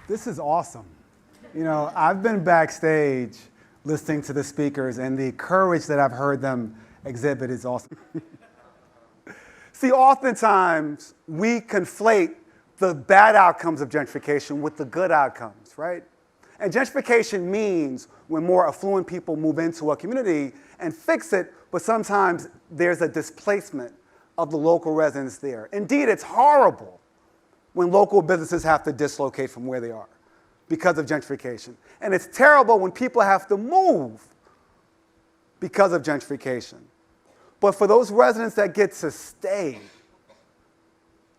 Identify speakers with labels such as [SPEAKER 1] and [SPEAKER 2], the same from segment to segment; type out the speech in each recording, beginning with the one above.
[SPEAKER 1] This is awesome. You know, I've been backstage listening to the speakers, and the courage that I've heard them exhibit is awesome. See, oftentimes we conflate the bad outcomes of gentrification with the good outcomes, right? And gentrification means when more affluent people move into a community and fix it, but sometimes there's a displacement of the local residents there. Indeed, it's horrible when local businesses have to dislocate from where they are because of gentrification. And it's terrible when people have to move because of gentrification. But for those residents that get to stay,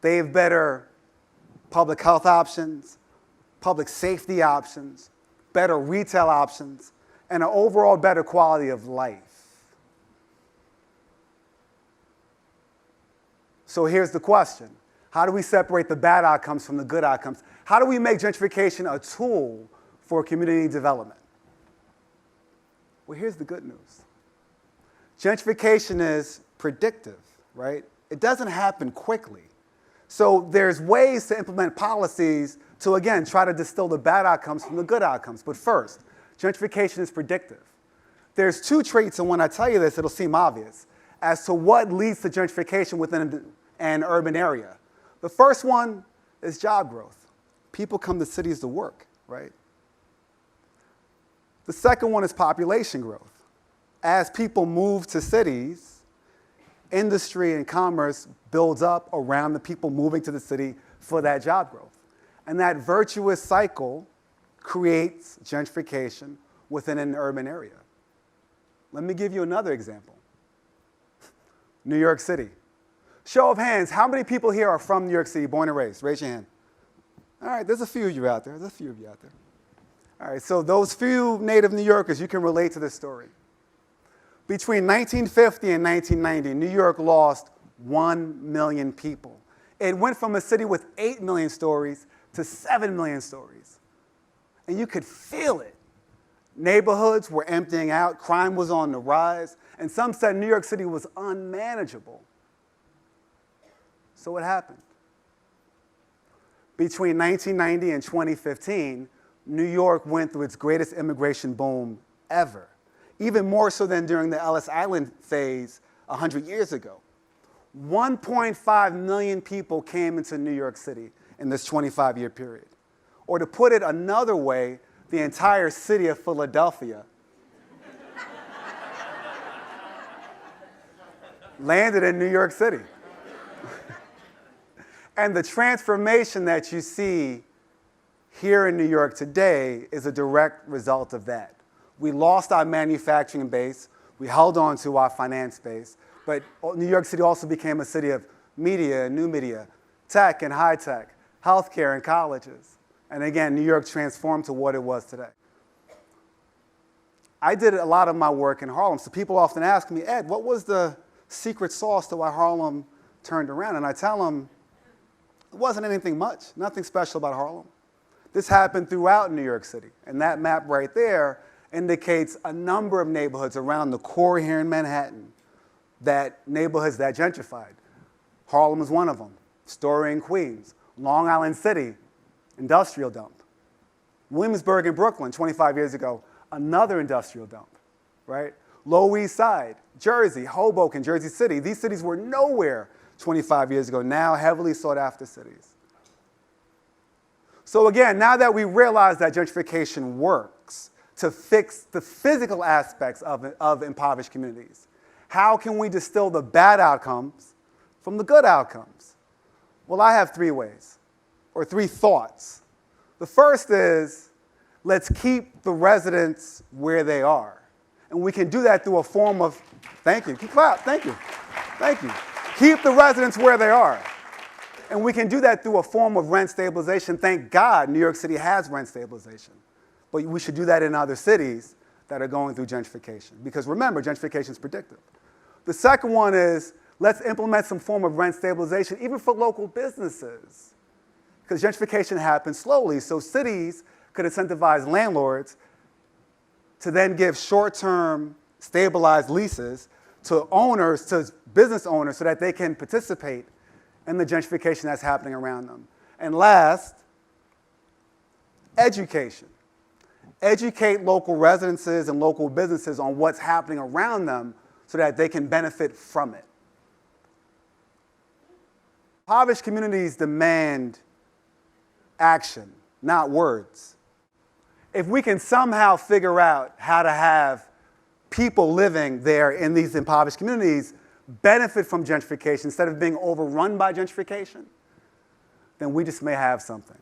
[SPEAKER 1] they have better public health options, public safety options, better retail options, and an overall better quality of life. So here's the question. How do we separate the bad outcomes from the good outcomes? How do we make gentrification a tool for community development? Well, here's the good news. Gentrification is predictive, right? It doesn't happen quickly. So there's ways to implement policies to, again, try to distill the bad outcomes from the good outcomes. But first, gentrification is predictive. There's two traits, and when I tell you this, it'll seem obvious, as to what leads to gentrification within an urban area. The first one is job growth. People come to cities to work, right? The second one is population growth. As people move to cities, industry and commerce builds up around the people moving to the city for that job growth. And that virtuous cycle creates gentrification within an urban area. Let me give you another example. New York City. Show of hands, how many people here are from New York City, born and raised? Raise your hand. All right, there's a few of you out there. All right, so those few native New Yorkers, you can relate to this story. Between 1950 and 1990, New York lost 1 million people. It went from a city with 8 million stories to 7 million stories. And you could feel it. Neighborhoods were emptying out, crime was on the rise, and some said New York City was unmanageable. So what happened? Between 1990 and 2015, New York went through its greatest immigration boom ever, even more so than during the Ellis Island phase 100 years ago. 1.5 million people came into New York City in this 25-year period. Or to put it another way, the entire city of Philadelphia landed in New York City. And the transformation that you see here in New York today is a direct result of that. We lost our manufacturing base, we held on to our finance base, but New York City also became a city of media and new media, tech and high tech, healthcare and colleges. And again, New York transformed to what it was today. I did a lot of my work in Harlem, so people often ask me, Ed, what was the secret sauce to why Harlem turned around? And I tell them, it wasn't anything much, nothing special about Harlem. This happened throughout New York City, and that map right there indicates a number of neighborhoods around the core here in Manhattan, neighborhoods that gentrified. Harlem is one of them, Story in Queens, Long Island City, industrial dump. Williamsburg in Brooklyn, 25 years ago, another industrial dump, right? Lower East Side, Jersey, Hoboken, Jersey City. These cities were nowhere 25 years ago, now heavily sought after cities. So again, now that we realize that gentrification works to fix the physical aspects of impoverished communities, how can we distill the bad outcomes from the good outcomes? Well, I have three ways, or three thoughts. The first is, let's keep the residents where they are. And we can do that through a form of, thank you, clap, thank you. Keep the residents where they are. And we can do that through a form of rent stabilization. Thank God New York City has rent stabilization. But we should do that in other cities that are going through gentrification. Because remember, gentrification is predictive. The second one is, let's implement some form of rent stabilization, even for local businesses. Because gentrification happens slowly, so cities could incentivize landlords to then give short-term stabilized leases to owners, to business owners, so that they can participate in the gentrification that's happening around them. And last, education. Educate local residences and local businesses on what's happening around them so that they can benefit from it. Impoverished communities demand action, not words. If we can somehow figure out how to have people living there in these impoverished communities benefit from gentrification instead of being overrun by gentrification, then we just may have something.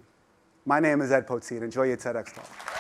[SPEAKER 1] My name is Ed Poteat. Enjoy your TEDx talk.